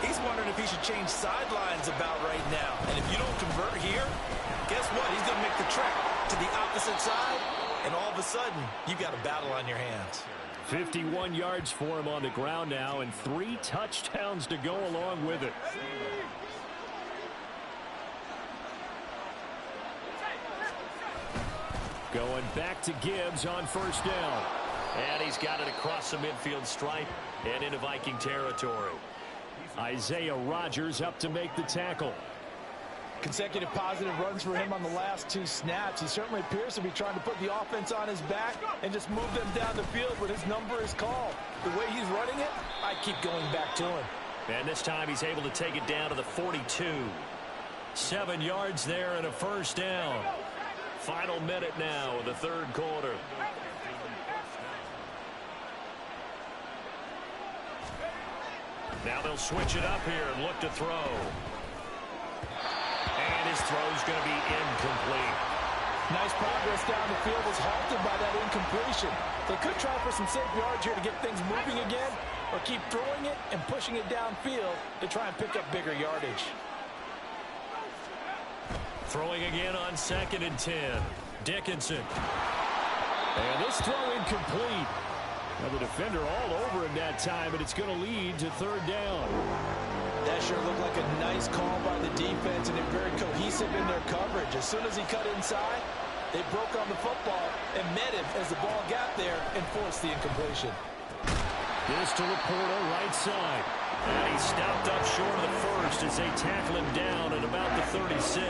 C: he's wondering if he should change sidelines about right now. And if you don't convert here, guess what? He's going to make the trek to the opposite side, and all of a sudden, you've got a battle on your hands.
A: 51 yards for him on the ground now, and 3 touchdowns to go along with it. Going back to Gibbs on first down.
B: And he's got it across the midfield stripe and into Viking territory.
A: Isaiah Rodgers up to make the tackle.
D: Consecutive positive runs for him on the last 2 snaps. He certainly appears to be trying to put the offense on his back and just move them down the field when his number is called. The way he's running it, I keep going back to him.
B: And this time he's able to take it down to the 42. 7 yards there and a first down. Final minute now of the third quarter. Now they'll switch it up here and look to throw. And his throw's going to be incomplete.
D: Nice progress down the field was halted by that incompletion. They could try for some safe yards here to get things moving again, or keep throwing it and pushing it downfield to try and pick up bigger yardage.
B: Throwing again on 2nd and 10. Dickinson.
A: And this throw incomplete. Now the defender all over him that time, and it's going to lead to third down.
D: That sure looked like a nice call by the defense, and they're very cohesive in their coverage. As soon as he cut inside, they broke on the football and met him as the ball got there and forced the incompletion.
A: This to Laporta, right side.
B: And he stopped up short of the first as they tackle him down at about the 36.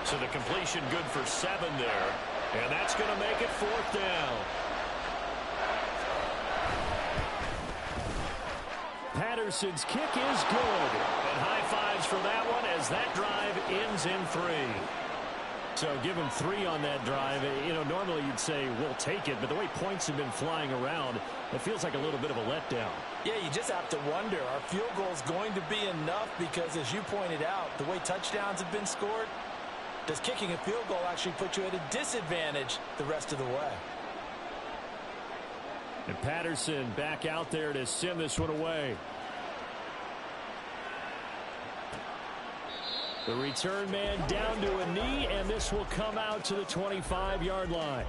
B: So the completion good for 7 there. And that's going to make it 4th down.
A: Patterson's kick is good.
B: And high fives for that one as that drive ends in 3.
A: So give him 3 on that drive. You know, normally you'd say we'll take it, but the way points have been flying around, it feels like a little bit of a letdown.
D: Yeah, you just have to wonder, are field goals going to be enough? Because as you pointed out, the way touchdowns have been scored, does kicking a field goal actually put you at a disadvantage the rest of the way?
A: And Patterson back out there to send this one away. The return man down to a knee, and this will come out to the 25-yard line.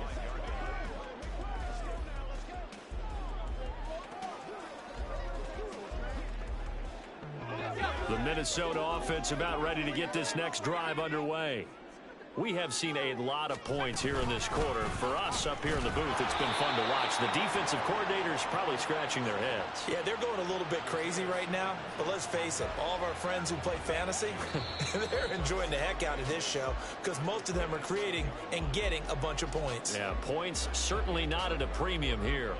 B: The Minnesota offense about ready to get this next drive underway. We have seen a lot of points here in this quarter. For us up here in the booth, it's been fun to watch. The defensive coordinators probably scratching their heads.
C: Yeah, they're going a little bit crazy right now. But let's face it, all of our friends who play fantasy, they're enjoying the heck out of this show because most of them are creating and getting a bunch of points.
B: Yeah, points certainly not at a premium here.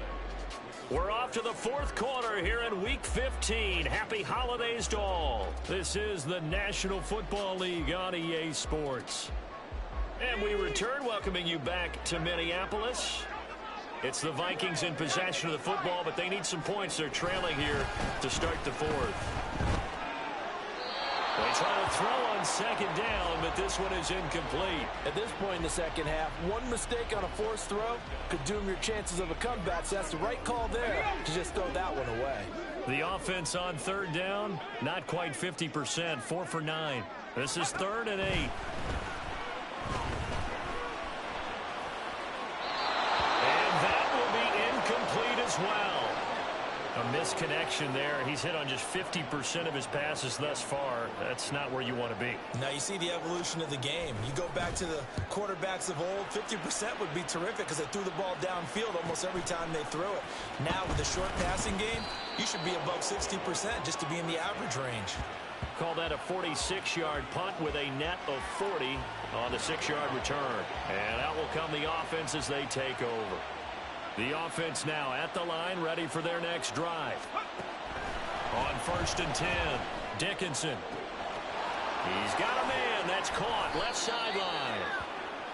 B: We're off to the 4th quarter here in Week 15. Happy holidays to all.
A: This is the National Football League on EA Sports.
B: And we return, welcoming you back to Minneapolis. It's the Vikings in possession of the football, but they need some points. They're trailing here to start the 4th. They try to throw on 2nd down, but this one is incomplete.
D: At this point in the second half, one mistake on a forced throw could doom your chances of a comeback. So that's the right call there to just throw that one away.
B: The offense on 3rd down, not quite 50%, 4 for 9. This is 3rd and 8. And that will be incomplete as well. A misconnection there. He's hit on just 50% of his passes thus far. That's not where you want to be.
C: Now you see the evolution of the game. You go back to the quarterbacks of old, 50% would be terrific because they threw the ball downfield almost every time they threw it. Now with the short passing game, you should be above 60% just to be in the average range.
B: Call that a 46-yard punt with a net of 40 on the 6-yard return. And out will come the offense as they take over. The offense now at the line, ready for their next drive. On 1st and 10, Dickinson. He's got a man. That's caught. Left sideline.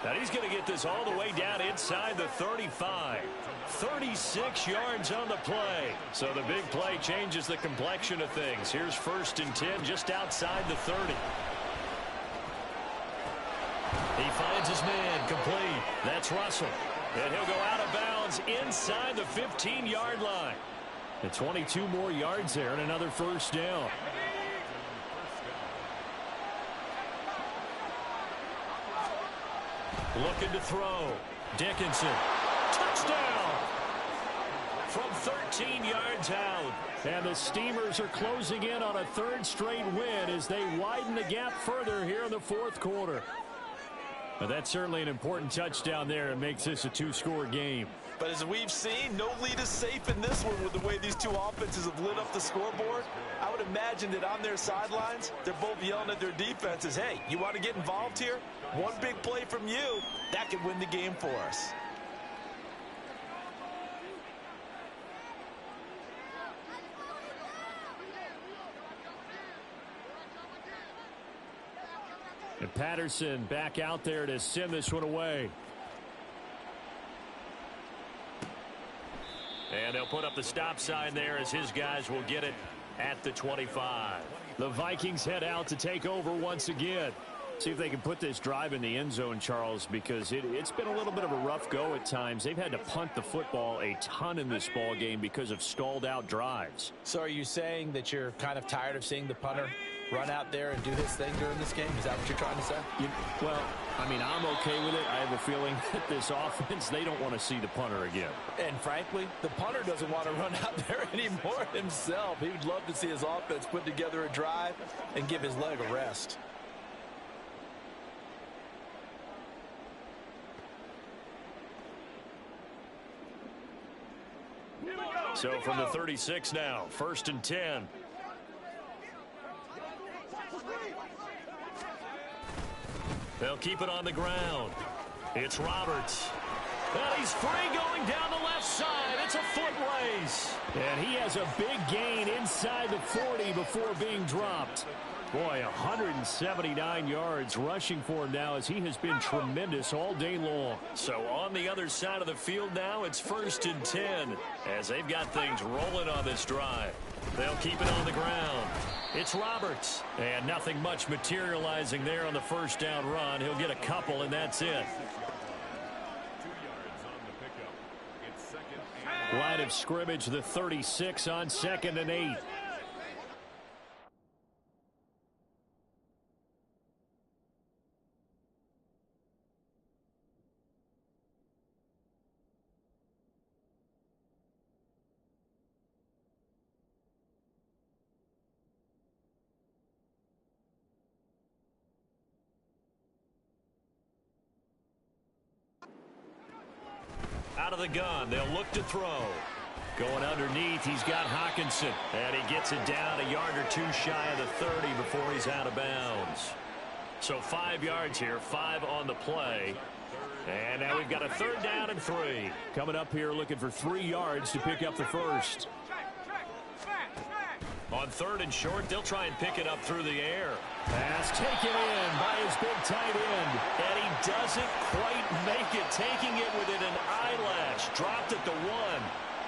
B: And he's going to get this all the way down inside the 35. 36 yards on the play. So the big play changes the complexion of things. Here's 1st and 10 just outside the 30. He finds his man complete. That's Russell. And he'll go out of bounds inside the 15-yard line.
A: And 22 more yards there and another first down.
B: Looking to throw. Dickinson. Touchdown! From 13 yards out.
A: And the Steamers are closing in on a 3rd straight win as they widen the gap further here in the 4th quarter. Well, that's certainly an important touchdown there. It makes this a two-score game.
D: But as we've seen, no lead is safe in this one with the way these two offenses have lit up the scoreboard. I would imagine that on their sidelines, they're both yelling at their defenses, hey, you want to get involved here? One big play from you, that could win the game for us.
A: And Patterson back out there to send this one away.
B: And they'll put up the stop sign there as his guys will get it at the 25.
A: The Vikings head out to take over once again. See if they can put this drive in the end zone, Charles, because it's been a little bit of a rough go at times. They've had to punt the football a ton in this ball game because of stalled out drives.
C: So are you saying that you're kind of tired of seeing the punter run out there and do his thing during this game? Is that what you're trying to say?
A: Well, I mean, I'm okay with it. I have a feeling that this offense, they don't want to see the punter again.
D: And frankly, the punter doesn't want to run out there anymore himself. He would love to see his offense put together a drive and give his leg a rest.
B: So from the 36 now, 1st and 10. They'll keep it on the ground. It's Roberts. And he's free going down the left side. It's a foot race.
A: And he has a big gain inside the 40 before being dropped. Boy, 179 yards rushing for him now as he has been tremendous all day long.
B: So on the other side of the field now, it's 1st and 10 as they've got things rolling on this drive. They'll keep it on the ground. It's Roberts. And nothing much materializing there on the first down run. He'll get a couple, and that's it.
A: Line of scrimmage, the 36 on 2nd and 8.
B: Out of the gun, they'll look to throw. Going underneath, he's got Hockenson. And he gets it down a yard or two shy of the 30 before he's out of bounds. So 5 yards here, 5 on the play. And now we've got a 3rd down and 3.
A: Coming up here looking for 3 yards to pick up the first.
B: On 3rd and short, they'll try and pick it up through the air.
A: Pass taken in by his big tight end.
B: And he doesn't quite make it, taking it within an eyelash. Dropped at the 1.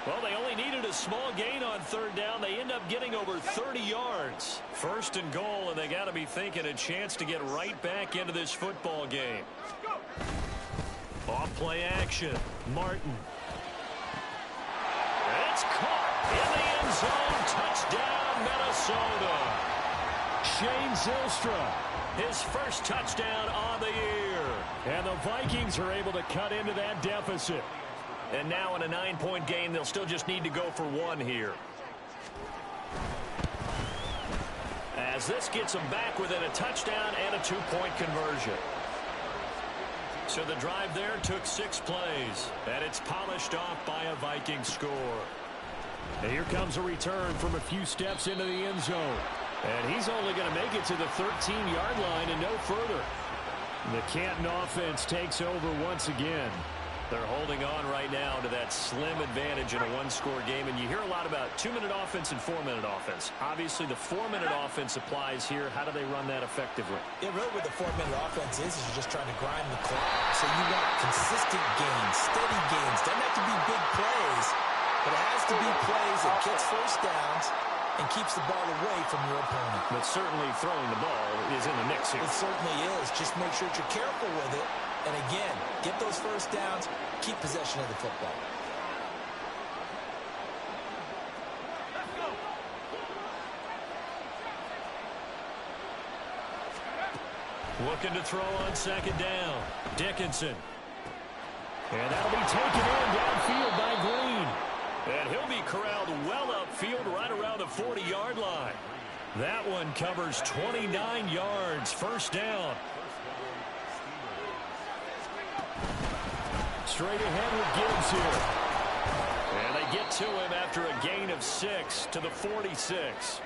B: Well, they only needed a small gain on 3rd down. They end up getting over 30 yards. 1st and goal, and they got to be thinking a chance to get right back into this football game. Off play action. Martin. It's caught in the end zone. Touchdown, Minnesota.
A: Shane Zylstra.
B: His first touchdown on the year.
A: And the Vikings are able to cut into that deficit.
B: And now in a 9-point game, they'll still just need to go for 1 here. As this gets them back within a touchdown and a 2-point conversion. So the drive there took 6 plays. And it's polished off by a Viking score.
A: And here comes a return from a few steps into the end zone. And he's only going to make it to the 13-yard line and no further. The Canton offense takes over once again.
B: They're holding on right now to that slim advantage in a 1-score game. And you hear a lot about 2-minute offense and 4-minute offense. Obviously, the 4-minute offense applies here. How do they run that effectively?
C: Yeah, really what the 4-minute offense is you're just trying to grind the clock. So you want consistent gains, steady gains. Doesn't have to be big plays, but it has to be plays that gets first downs and keeps the ball away from your opponent.
B: But certainly throwing the ball is in the mix here.
C: It certainly is. Just make sure that you're careful with it. And again, get those first downs, keep possession of the football.
B: Looking to throw on 2nd down. Dickinson.
A: And that'll be taken in downfield by Green.
B: And he'll be corralled well upfield right around the 40-yard line. That one covers 29 yards. 1st down.
A: straight ahead with Gibbs here.
B: And they get to him after a gain of 6 to the 46.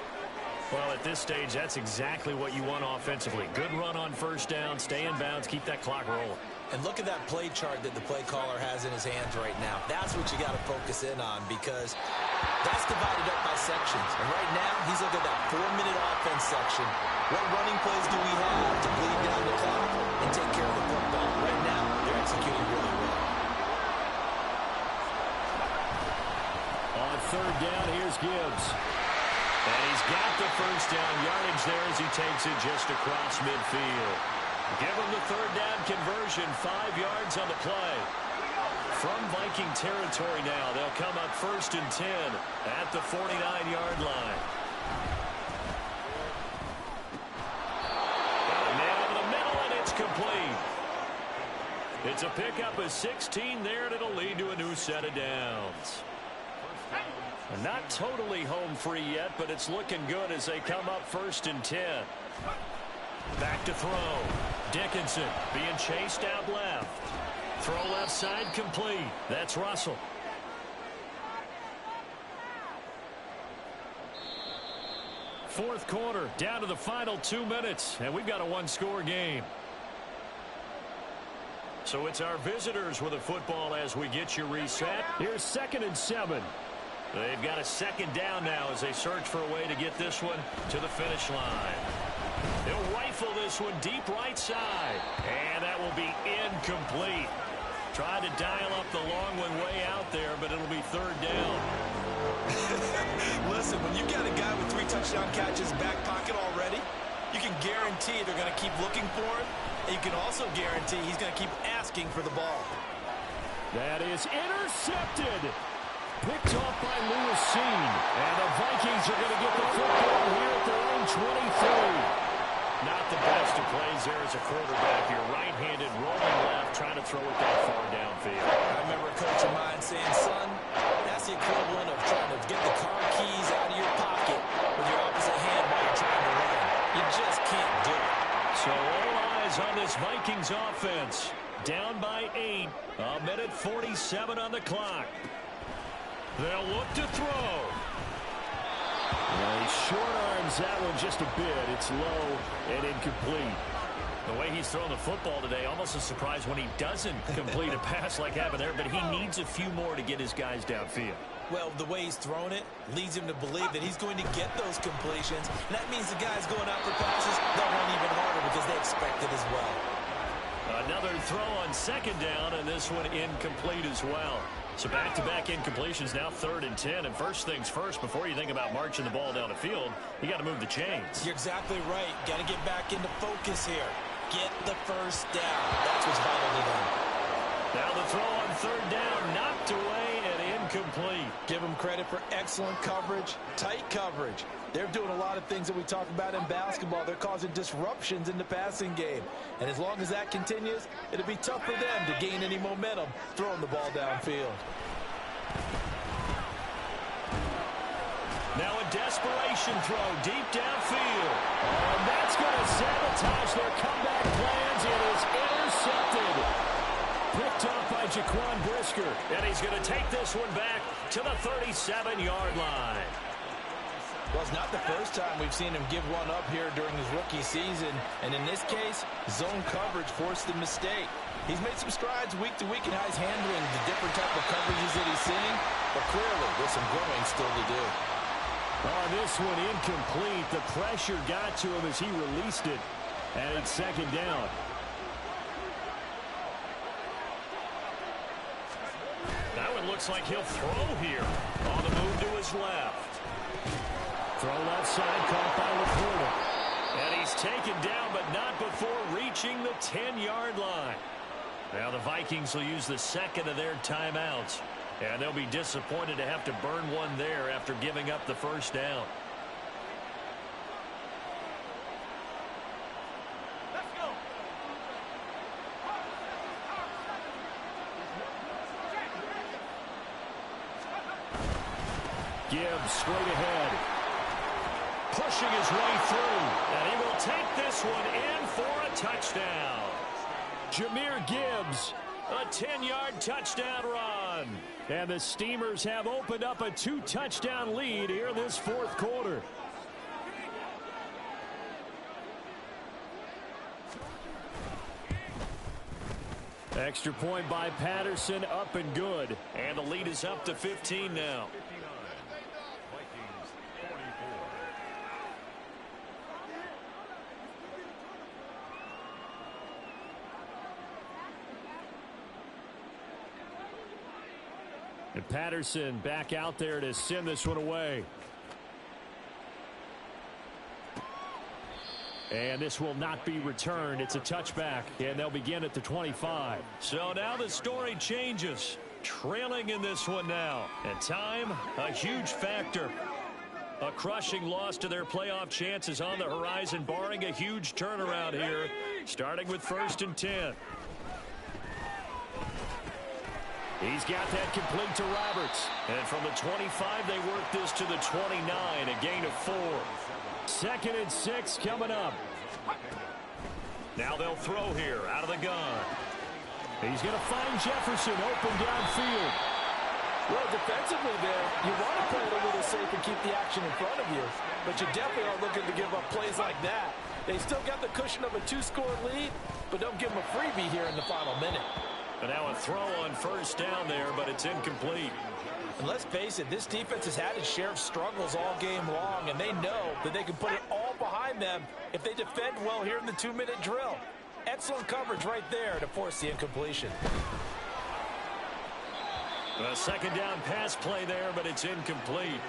B: Well, at this stage, that's exactly what you want offensively. Good run on first down, stay in bounds, keep that clock rolling.
C: And look at that play chart that the play caller has in his hands right now. That's what you got to focus in on, because that's divided up by sections. And right now, he's looking at that 4-minute offense section. What running plays do we have to bleed down the clock and take care of the football? Right now, they're executing really well.
A: On third down, here's Gibbs.
B: And he's got the first down yardage there as he takes it just across midfield. Give him the third down conversion, 5 yards on the play. From Viking territory now, they'll come up 1st and 10 at the 49-yard line. Got a man over the middle, and it's complete. It's a pickup of 16 there, and it'll lead to a new set of downs. Not totally home free yet, but it's looking good as they come up 1st and 10. Back to throw. Dickinson being chased out left. Throw left side complete. That's Russell. Fourth quarter, down to the final 2 minutes, and we've got a one-score game. So it's our visitors with a football as we get you reset.
A: Here's 2nd and 7.
B: They've got a second down now as they search for a way to get this one to the finish line. They'll rifle this one deep right side, and that will be incomplete. Tried to dial up the long one way out there, but it'll be 3rd down.
C: Listen, when you got a guy with 3 touchdown catches back pocket already, you can guarantee they're going to keep looking for him, and you can also guarantee he's going to keep asking for the ball.
A: That is intercepted. Picked off by Lewis Cine. And the Vikings are going to get the football here at their own 23.
B: Not the best of plays there as a quarterback. You're right-handed, rolling left, trying to throw it that far downfield.
C: I remember a coach of mine saying, son, that's the equivalent of trying to get the car keys out of your pocket with your opposite hand while you're trying to run. You just can't do it.
B: So all eyes on this Vikings offense. Down by 8. A minute 47 on the clock. They'll look to throw.
A: Well, he short arms that one just a bit. It's low and incomplete.
B: The way he's thrown the football today, almost a surprise when he doesn't complete a pass like happened there, but he needs a few more to get his guys downfield.
C: Well, the way he's thrown it leads him to believe that he's going to get those completions. And that means the guys going out for passes, they'll run even harder because they expect it as well.
B: Another throw on 2nd down, and this one incomplete as well. So back-to-back incompletions, now 3rd and 10. And first things first, before you think about marching the ball down the field, you got to move the chains.
C: You're exactly right. Got to get back into focus here. Get the first down. That's what's vital to them.
B: Now the throw on 3rd down, knocked away and incomplete.
D: Give them credit for excellent coverage, tight coverage. They're doing a lot of things that we talk about in basketball. They're causing disruptions in the passing game. And as long as that continues, it'll be tough for them to gain any momentum throwing the ball downfield.
B: Now a desperation throw deep downfield. And that's going to sabotage their comeback plans. It is intercepted. Picked off by Jaquan Brisker. And he's going to take this one back to the 37-yard line.
D: Well, it's not the first time we've seen him give one up here during his rookie season. And in this case, zone coverage forced the mistake. He's made some strides week to week in how he's handling the different type of coverages that he's seeing. But clearly, there's some growing still to do.
A: On this one, incomplete. The pressure got to him as he released it. And it's 2nd down.
B: Now it looks like he'll throw here. On the move to his left.
A: Throw left side, caught by Laporta.
B: And he's taken down, but not before reaching the 10-yard line. Now the Vikings will use the 2nd of their timeouts. And they'll be disappointed to have to burn one there after giving up the first down.
F: Let's go.
A: Gibbs straight ahead.
B: Pushing his way through. And he will take this one in for a touchdown.
A: Jahmyr Gibbs A 10-yard touchdown run. And the Steamers have opened up a 2-touchdown lead here in this fourth quarter. Extra point by Patterson, up and good.
B: And the lead is up to 15 now.
A: And Patterson back out there to send this one away. And this will not be returned. It's a touchback, and they'll begin at the 25.
B: So now the story changes. Trailing in this one now. And time, a huge factor. A crushing loss to their playoff chances on the horizon, barring a huge turnaround here, starting with 1st and 10.
A: He's got that complete to Roberts.
B: And from the 25, they work this to the 29, a gain of 4.
A: 2nd and 6 coming up.
B: Now they'll throw here out of the gun.
A: He's going to find Jefferson open downfield.
D: Well, defensively there, you want to play it a little safe and keep the action in front of you. But you definitely aren't looking to give up plays like that. They still got the cushion of a 2-score lead, but don't give them a freebie here in the final minute.
B: And now a throw on 1st down there, but it's incomplete.
D: And let's face it, this defense has had its share of struggles all game long, and they know that they can put it all behind them if they defend well here in the 2-minute drill. Excellent coverage right there to force the incompletion.
B: A 2nd down pass play there, but it's incomplete.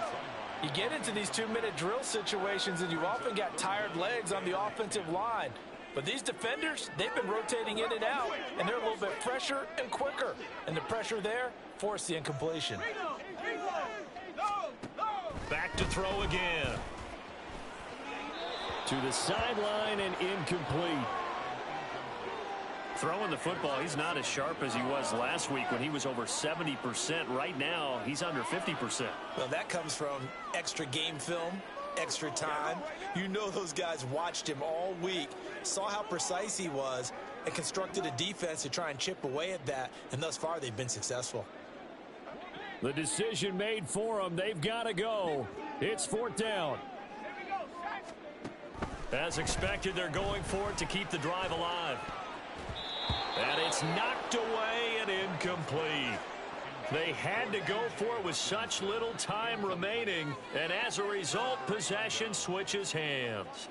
D: You get into these 2-minute drill situations, and you often got tired legs on the offensive line. But these defenders, they've been rotating in and out, and they're a little bit fresher and quicker. And the pressure there forced the incompletion.
B: Back to throw again.
A: To the sideline and incomplete.
B: Throwing the football, he's not as sharp as he was last week when he was over 70%. Right now, he's under 50%.
C: Well, that comes from extra game film, extra time. You know those guys watched him all week, saw how precise he was, and constructed a defense to try and chip away at that, and thus far they've been successful.
A: The decision made for them. They've got to go. It's 4th down.
B: As expected, they're going for it to keep the drive alive. And it's knocked away and incomplete. They had to go for it with such little time remaining, and as a result, possession switches hands.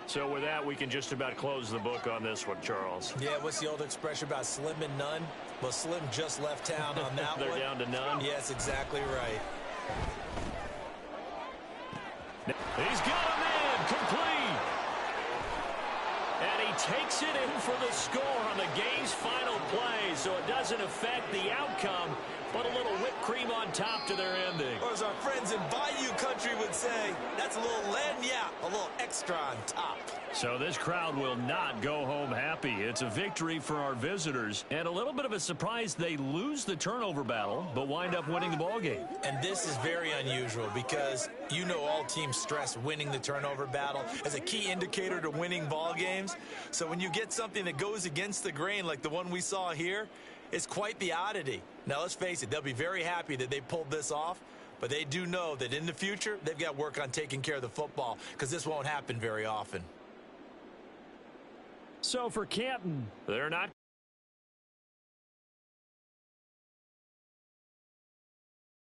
B: So with that, we can just about close the book on this one, Charles.
C: Yeah, what's the old expression about slim and none? Well, Slim just left town on that
B: They're
C: one.
B: down to none?
C: Yes, exactly right.
B: He's got him in, complete. And he takes it in for the score on the game's final play, so it doesn't affect the outcome, but a little whipped cream on top to their ending.
C: Or as our friends in Bayou Country would say, that's a little lagniappe, a little extra on top.
B: So this crowd will not go home happy. It's a victory for our visitors, and a little bit of a surprise they lose the turnover battle, but wind up winning the ball game.
C: And this is very unusual because you know all teams stress winning the turnover battle as a key indicator to winning ball games. So when you get something that goes against the grain like the one we saw here, it's quite the oddity. Now, let's face it, they'll be very happy that they pulled this off, but they do know that in the future, they've got work on taking care of the football because this won't happen very often.
A: So for Canton,
B: they're not